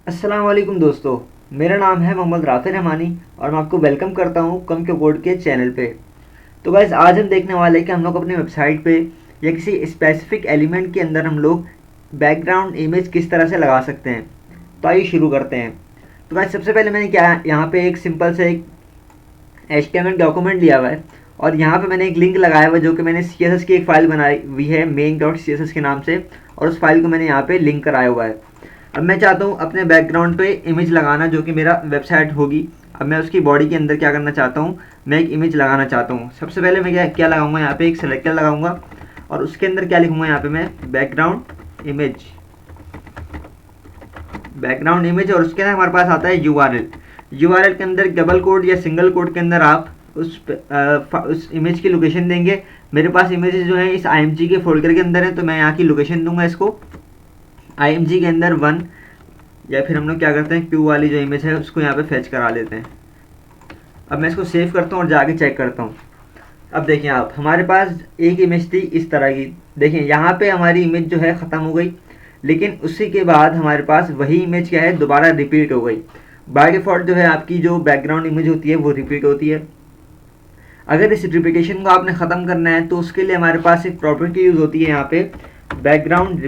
अस्सलाम वालेकुम दोस्तों। मेरा नाम है मोहम्मद राफ़ी रहमानी और मैं आपको वेलकम करता हूँ कम के कोड के चैनल पे। तो गाइस आज हम देखने वाले हैं कि हम लोग अपनी वेबसाइट पे या किसी स्पेसिफिक एलिमेंट के अंदर हम लोग बैकग्राउंड इमेज किस तरह से लगा सकते हैं। तो आइए शुरू करते हैं। तो गाइस सबसे पहले मैंने क्या यहाँ पे एक सिंपल से एक HTML डॉक्यूमेंट लिया हुआ है और यहाँ पे मैंने एक लिंक लगाया हुआ है जो कि मैंने CSS की एक फ़ाइल बनाई हुई है main.css के नाम से, और उस फाइल को मैंने यहाँ पे लिंक कराया हुआ है। अब मैं चाहता हूँ अपने बैकग्राउंड पे इमेज लगाना जो कि मेरा वेबसाइट होगी। अब मैं उसकी बॉडी के अंदर क्या करना चाहता हूँ, मैं एक इमेज लगाना चाहता हूँ। सबसे पहले मैं क्या क्या लगाऊंगा, यहाँ पे एक सेलेक्टर लगाऊंगा और उसके अंदर क्या लिखूंगा, यहाँ पे मैं बैकग्राउंड इमेज और उसके अंदर हमारे पास आता है यूआरएल के अंदर डबल कोड या सिंगल कोड के अंदर आप उस इमेज की लोकेशन देंगे। मेरे पास इमेजेस जो है इस IMG के फोल्डर के अंदर है, तो मैं यहाँ की लोकेशन दूंगा इसको IMG के अंदर 1, या फिर हम लोग क्या करते हैं क्यू वाली जो इमेज है उसको यहाँ पे फेच करा लेते हैं। अब मैं इसको सेव करता हूँ और जाके चेक करता हूँ। अब देखें आप, हमारे पास एक इमेज थी इस तरह की। देखें यहाँ पे हमारी इमेज जो है ख़त्म हो गई, लेकिन उसी के बाद हमारे पास वही इमेज क्या है दोबारा रिपीट हो गई। बाय डिफ़ॉल्ट जो है आपकी जो बैकग्राउंड इमेज होती है वो रिपीट होती है। अगर इस रिपीटेशन को आपने ख़त्म करना है तो उसके लिए हमारे पास एक प्रॉपर्टी यूज़ होती है यहाँ पे बैकग्राउंड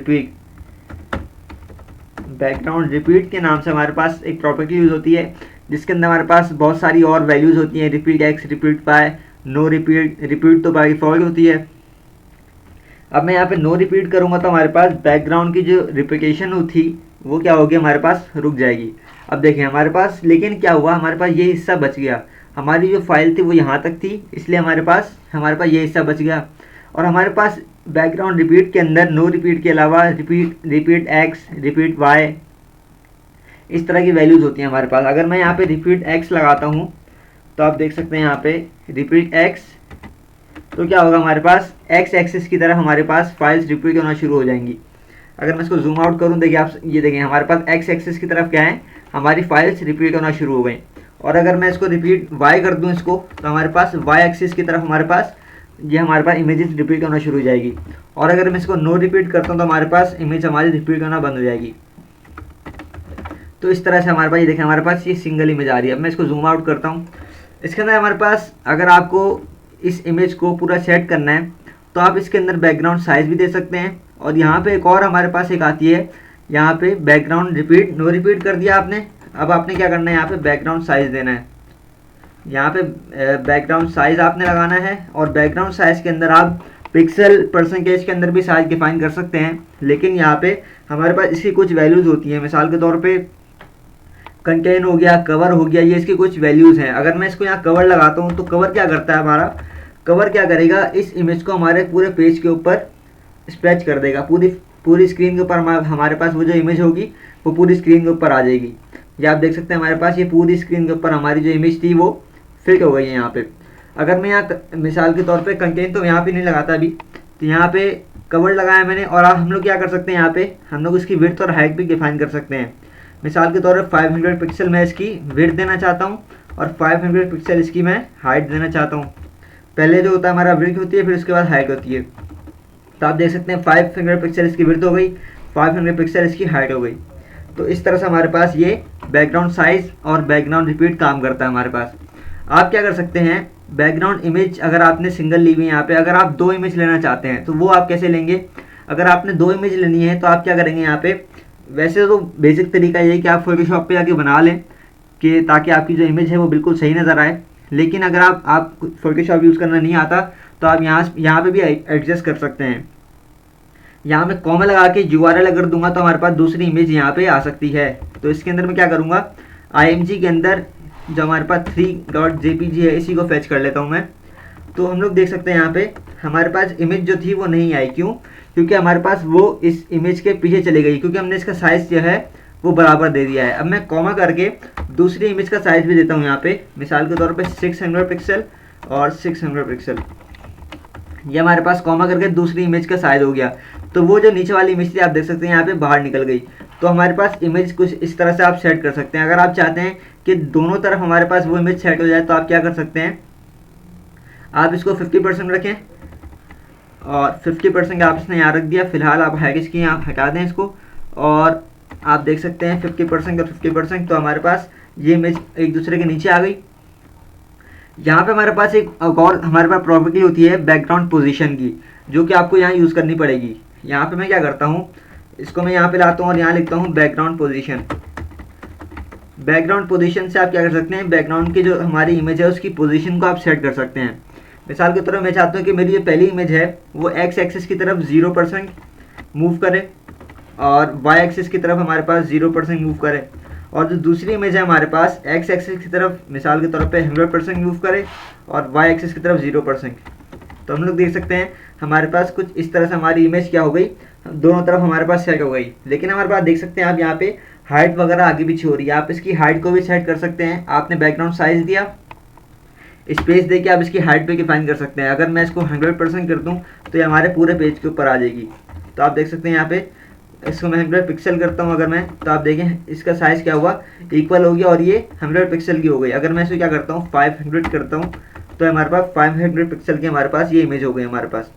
रिपीट के नाम से हमारे पास एक प्रॉपर्टी यूज़ होती है, जिसके अंदर हमारे पास बहुत सारी और वैल्यूज़ होती हैं। रिपीट एक्स, रिपीट पाई, नो रिपीट तो बाई डिफ़ॉल्ट होती है। अब मैं यहाँ पे नो रिपीट करूँगा तो हमारे पास बैकग्राउंड की जो रिपीटेशन थी वो क्या होगी, हमारे पास रुक जाएगी। अब देखें हमारे पास, लेकिन क्या हुआ, हमारे पास ये हिस्सा बच गया। हमारी जो फाइल थी वो यहाँ तक थी, इसलिए हमारे पास ये हिस्सा बच गया। और हमारे पास बैकग्राउंड रिपीट के अंदर नो रिपीट के अलावा रिपीट एक्स, रिपीट वाई, इस तरह की वैल्यूज़ होती हैं हमारे पास। अगर मैं यहाँ पे रिपीट एक्स लगाता हूँ तो आप देख सकते हैं यहाँ पे रिपीट एक्स, तो क्या होगा, हमारे पास एक्स एक्सिस की तरफ हमारे पास फाइल्स रिपीट होना शुरू हो जाएंगी। अगर मैं इसको जूम आउट करूँ, देखिए आप ये देखें हमारे पास एक्स एक्सिस की तरफ क्या है, हमारी फाइल्स रिपीट होना शुरू हो गई। और अगर मैं इसको रिपीट वाई कर दूँ इसको, तो हमारे पास वाई एक्सिस की तरफ हमारे पास इमेजेस रिपीट होना शुरू हो जाएगी। और अगर मैं इसको नो रिपीट करता हूँ तो हमारे पास इमेज हमारी रिपीट होना बंद हो जाएगी। तो इस तरह से हमारे पास ये देखें हमारे पास ये सिंगल इमेज आ रही है। अब मैं इसको जूम आउट करता हूँ। इसके अंदर हमारे पास, अगर आपको इस इमेज को पूरा सेट करना है तो आप इसके अंदर बैकग्राउंड साइज़ भी दे सकते हैं। और यहाँ पे एक और हमारे पास एक आती है, यहाँ पे बैकग्राउंड रिपीट, नो रिपीट कर दिया आपने। अब आपने क्या करना है, यहाँ पे बैकग्राउंड साइज़ देना है। यहाँ पे बैकग्राउंड साइज़ आपने लगाना है और बैकग्राउंड साइज़ के अंदर आप पिक्सल परसेंटेज के अंदर भी साइज़ डिफाइन कर सकते हैं। लेकिन यहाँ पे हमारे पास इसकी कुछ वैल्यूज़ होती हैं। मिसाल के तौर पे कंटेन हो गया, कवर हो गया, ये इसकी कुछ वैल्यूज़ हैं। अगर मैं इसको यहाँ कवर लगाता हूँ तो कवर क्या करता है, हमारा कवर क्या करेगा, इस इमेज को हमारे पूरे पेज के ऊपर स्प्रेच कर देगा। पूरी स्क्रीन के ऊपर हमारे पास वो जो इमेज होगी वो पूरी स्क्रीन के ऊपर आ जाएगी। ये आप देख सकते हैं हमारे पास ये पूरी स्क्रीन के ऊपर हमारी जो इमेज थी वो फिट हो गई है यहाँ पे। अगर मैं यहाँ मिसाल के तौर पे कंटेंट तो यहाँ पे नहीं लगाता अभी, तो यहाँ पे कवर लगाया मैंने। और आप हम लोग क्या कर सकते हैं, यहाँ पे हम लोग इसकी विड्थ और हाइट भी डिफाइन कर सकते हैं। मिसाल के तौर पे 500 पिक्सल मैं इसकी विड्थ देना चाहता हूँ और 500 पिक्सल इसकी मैं हाइट देना चाहता हूँ। पहले जो होता है हमारा विड्थ होती है, फिर उसके बाद हाइट होती है। तो आप देख सकते हैं 500 पिक्सल इसकी विड्थ हो गई, 500 पिक्सल इसकी हाइट हो गई। तो इस तरह से हमारे पास ये बैकग्राउंड साइज़ और बैकग्राउंड रिपीट काम करता है हमारे पास। आप क्या कर सकते हैं, बैकग्राउंड इमेज अगर आपने सिंगल ली हुई है यहाँ पे, अगर आप 2 इमेज लेना चाहते हैं तो वो आप कैसे लेंगे। अगर आपने 2 इमेज लेनी है तो आप क्या करेंगे, यहाँ पे वैसे तो बेसिक तरीका ये है कि आप फोटोशॉप पे जाके बना लें कि ताकि आपकी जो इमेज है वो बिल्कुल सही नज़र आए। लेकिन अगर आप फोटोशॉप यूज़ करना नहीं आता तो आप यहाँ पे भी एडजस्ट कर सकते हैं। यहाँ मैं कॉमा लगा के URL अगर दूंगा तो हमारे पास दूसरी इमेज यहाँ पे आ सकती है। तो इसके अंदर मैं क्या करूँगा, IMG के अंदर जो हमारे पास 3.jpg है इसी को फेच कर लेता हूँ मैं। तो हम लोग देख सकते हैं यहाँ पे हमारे पास इमेज जो थी वो नहीं आई। क्यों, क्योंकि हमारे पास वो इस इमेज के पीछे चली गई, क्योंकि हमने इसका साइज़ जो है वो बराबर दे दिया है। अब मैं कॉमा करके दूसरी इमेज का साइज़ भी देता हूँ यहाँ पे, मिसाल के तौर पे 600 पिक्सल और 600 पिक्सल। ये हमारे पास कॉमा करके दूसरी इमेज का साइज़ हो गया। तो वो जो नीचे वाली इमेज थी आप देख सकते हैं यहाँ पे बाहर निकल गई। तो हमारे पास इमेज कुछ इस तरह से आप सेट कर सकते हैं। अगर आप चाहते हैं कि दोनों तरफ हमारे पास वो इमेज सेट हो जाए तो आप क्या कर सकते हैं, आप इसको 50% रखें और 50% आप इसने यहाँ रख दिया। फिलहाल आप हैग इसकी यहाँ हटा दें इसको और आप देख सकते हैं 50% और 50%, तो हमारे पास ये इमेज एक दूसरे के नीचे आ गई। यहाँ पे हमारे पास एक और हमारे पास प्रॉपर्टी होती है बैकग्राउंड पोजीशन की, जो कि आपको यहाँ यूज़ करनी पड़ेगी। यहाँ पे मैं क्या करता हूँ, इसको मैं यहाँ पे लाता हूँ और यहाँ लिखता हूँ बैकग्राउंड पोजीशन। बैकग्राउंड पोजीशन से आप क्या कर सकते हैं, बैकग्राउंड की जो हमारी इमेज है उसकी पोजीशन को आप सेट कर सकते हैं। मिसाल के तौर पर मैं चाहता हूँ कि मेरी ये पहली इमेज है वो एक्स एक्सिस की तरफ 0% मूव करे और वाई एक्सिस की तरफ हमारे पास 0% मूव करे, और जो दूसरी इमेज है हमारे पास एक्स एक्सिस की तरफ मिसाल के तौर पे 100% मूव करे और वाई एक्सिस की तरफ 0%। तो हम लोग देख सकते हैं हमारे पास कुछ इस तरह से हमारी इमेज क्या हो गई, दोनों तरफ हमारे पास सेट हो गई। लेकिन हमारे पास देख सकते हैं आप यहाँ पे हाइट वगैरह आगे पीछे हो रही है, आप इसकी हाइट को भी सेट कर सकते हैं। आपने बैकग्राउंड साइज दिया, स्पेस दे के आप इसकी हाइट पे डिफाइन कर सकते हैं। अगर मैं इसको 100% कर दूँ तो ये हमारे पूरे पेज के ऊपर आ जाएगी। तो आप देख सकते हैं यहाँ पे इसको मैं 100 पिक्सल करता हूँ अगर मैं, तो आप देखें इसका साइज़ क्या हुआ, इक्वल हो गया और ये 100 पिक्सल की हो गई। अगर मैं इसे क्या करता हूँ 500 करता हूँ तो हमारे पास 500 पिक्सल की हमारे पास ये इमेज हो गई हमारे पास।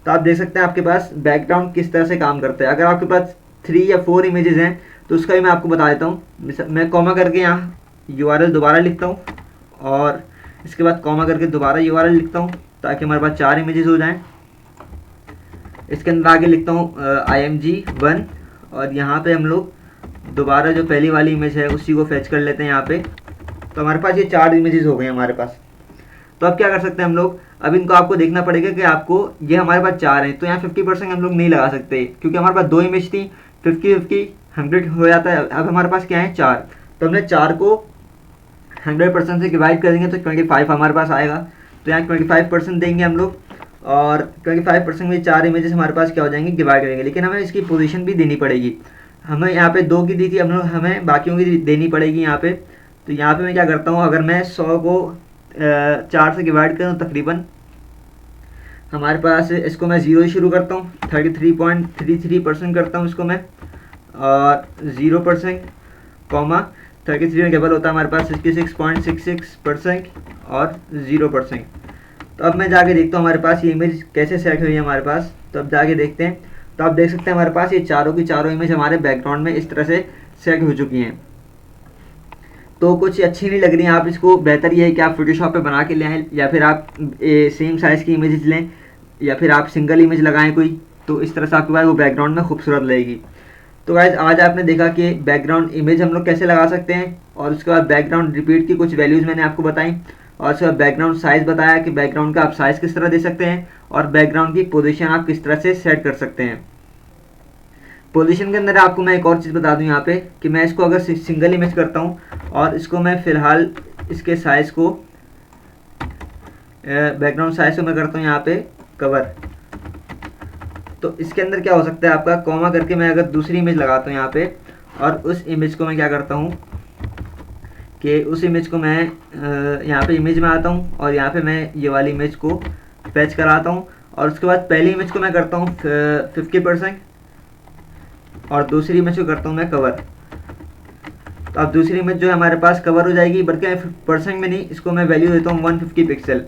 तो आप देख सकते हैं आपके पास बैकग्राउंड किस तरह से काम करता है। अगर आपके पास 3 या 4 इमेजेस हैं तो उसका भी मैं आपको बता देता हूँ। मैं कॉमा करके यहाँ URL दोबारा लिखता हूँ और इसके बाद कॉमा करके दोबारा URL लिखता हूँ ताकि हमारे पास 4 इमेजेस हो जाएँ। इसके अंदर आगे लिखता हूँ img1 और यहाँ पे हम लोग दोबारा जो पहली वाली इमेज है उसी को फेच कर लेते हैं यहाँ पे। तो हमारे पास ये 4 इमेजेस हो गए हमारे पास। तो अब क्या कर सकते हैं हम लोग, अब इनको आपको देखना पड़ेगा कि आपको ये हमारे पास 4 हैं तो यहाँ 50% हम लोग नहीं लगा सकते क्योंकि हमारे पास 2 इमेज थी, 50-50 100 हो जाता है। अब हमारे पास क्या है 4, तो हमने 4 को 100% से डिवाइड करेंगे तो 25 हमारे पास आएगा। तो यहाँ 25% देंगे हम लोग और 25% में 4 इमेजेस हमारे पास क्या हो जाएंगे, डिवाइड करेंगे। लेकिन हमें इसकी पोजीशन भी देनी पड़ेगी। हमें यहाँ पे 2 की दी थी, हमें बाकियों की देनी पड़ेगी यहाँ पे। तो यहाँ पे मैं क्या करता हूँ, अगर मैं 100 को 4 से डिवाइड करूँ तकरीबन हमारे पास, इसको मैं 0 शुरू करता हूँ, 33.33% करता हूँ इसको मैं, और 0% कॉमा 33 में डबल होता है हमारे पास 66.66% और 0%। तो अब मैं जाके देखता हूँ हमारे पास ये इमेज कैसे सेट हुई है हमारे पास। तो अब जाके देखते हैं, तो आप देख सकते हैं हमारे पास ये चारों की चारों इमेज हमारे बैकग्राउंड में इस तरह से सेट हो चुकी हैं। तो कुछ अच्छी नहीं लग रही हैं, आप इसको बेहतर ये है कि आप फोटोशॉप पे बना के ले आएँ या फिर आप सेम साइज़ की इमेजेस लें या फिर आप सिंगल इमेज लगाएं कोई, तो इस तरह से आपके पास वो बैकग्राउंड में खूबसूरत लगेगी। तो गाइस आज आपने देखा कि बैकग्राउंड इमेज हम लोग कैसे लगा सकते हैं, और उसके बाद बैकग्राउंड रिपीट की कुछ वैल्यूज़ मैंने आपको बताई, और उसके बाद बैकग्राउंड साइज़ बताया कि बैकग्राउंड का आप साइज़ किस तरह दे सकते हैं, और बैकग्राउंड की पोजीशन आप किस तरह से सेट कर सकते हैं। पोजीशन के अंदर आपको मैं एक और चीज़ बता दूं यहाँ पे कि मैं इसको अगर सिंगल इमेज करता हूँ और इसको मैं फ़िलहाल इसके साइज़ को बैकग्राउंड साइज़ को मैं करता हूँ यहाँ पे कवर, तो इसके अंदर क्या हो सकता है आपका, कॉमा करके मैं अगर दूसरी इमेज लगाता हूँ यहाँ पे और उस इमेज को मैं क्या करता हूँ कि उस इमेज को मैं यहाँ पे इमेज में आता हूँ और यहाँ पे मैं ये वाली इमेज को फैच कराता हूँ, और उसके बाद पहली इमेज को मैं करता हूँ 50% और दूसरी इमेज को करता हूँ मैं कवर। तो अब दूसरी इमेज जो है हमारे पास कवर हो जाएगी, बल्कि परसेंट में नहीं, इसको मैं वैल्यू देता हूँ 150 पिक्सल।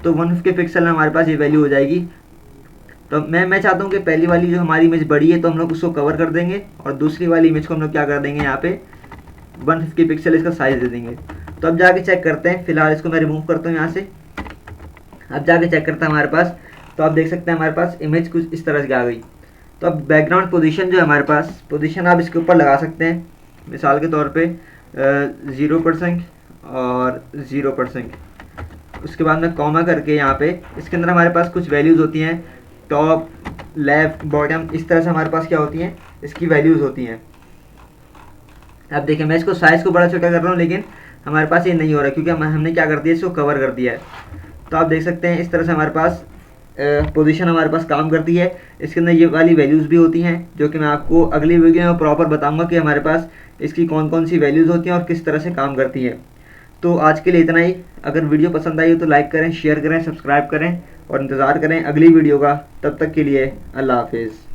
तो 150 पिक्सल में हमारे पास ये वैल्यू हो जाएगी। तो मैं चाहता हूँ कि पहली वाली जो हमारी इमेज बड़ी है तो हम लोग उसको कवर कर देंगे, और दूसरी वाली इमेज को हम लोग क्या कर देंगे यहाँ पे 150 पिक्सल इसका साइज़ दे देंगे। तो अब जाके चेक करते हैं, फिलहाल इसको मैं रिमूव करता हूँ यहाँ से। अब जाके चेक करते हैं हमारे पास, तो आप देख सकते हैं हमारे पास इमेज कुछ इस तरह से आ गई। तो अब बैकग्राउंड पोजीशन जो है हमारे पास, पोजीशन आप इसके ऊपर लगा सकते हैं, मिसाल के तौर पे 0% और 0%। उसके बाद में कॉमा करके यहाँ पे इसके अंदर हमारे पास कुछ वैल्यूज़ होती हैं, टॉप लेफ़्ट बॉटम, इस तरह से हमारे पास क्या होती हैं, इसकी वैल्यूज़ होती हैं। अब देखिए मैं इसको साइज़ को बड़ा छोटा कर रहा हूँ, लेकिन हमारे पास ये नहीं हो रहा क्योंकि हमने क्या कर दिया, इसको कवर कर दिया है। तो आप देख सकते हैं इस तरह से हमारे पास पोजीशन हमारे पास काम करती है। इसके अंदर ये वाली वैल्यूज़ भी होती हैं जो कि मैं आपको अगली वीडियो में प्रॉपर बताऊंगा कि हमारे पास इसकी कौन कौन सी वैल्यूज़ होती हैं और किस तरह से काम करती है। तो आज के लिए इतना ही। अगर वीडियो पसंद आई हो तो लाइक करें, शेयर करें, सब्सक्राइब करें और इंतज़ार करें अगली वीडियो का। तब तक के लिए अल्लाह हाफिज़।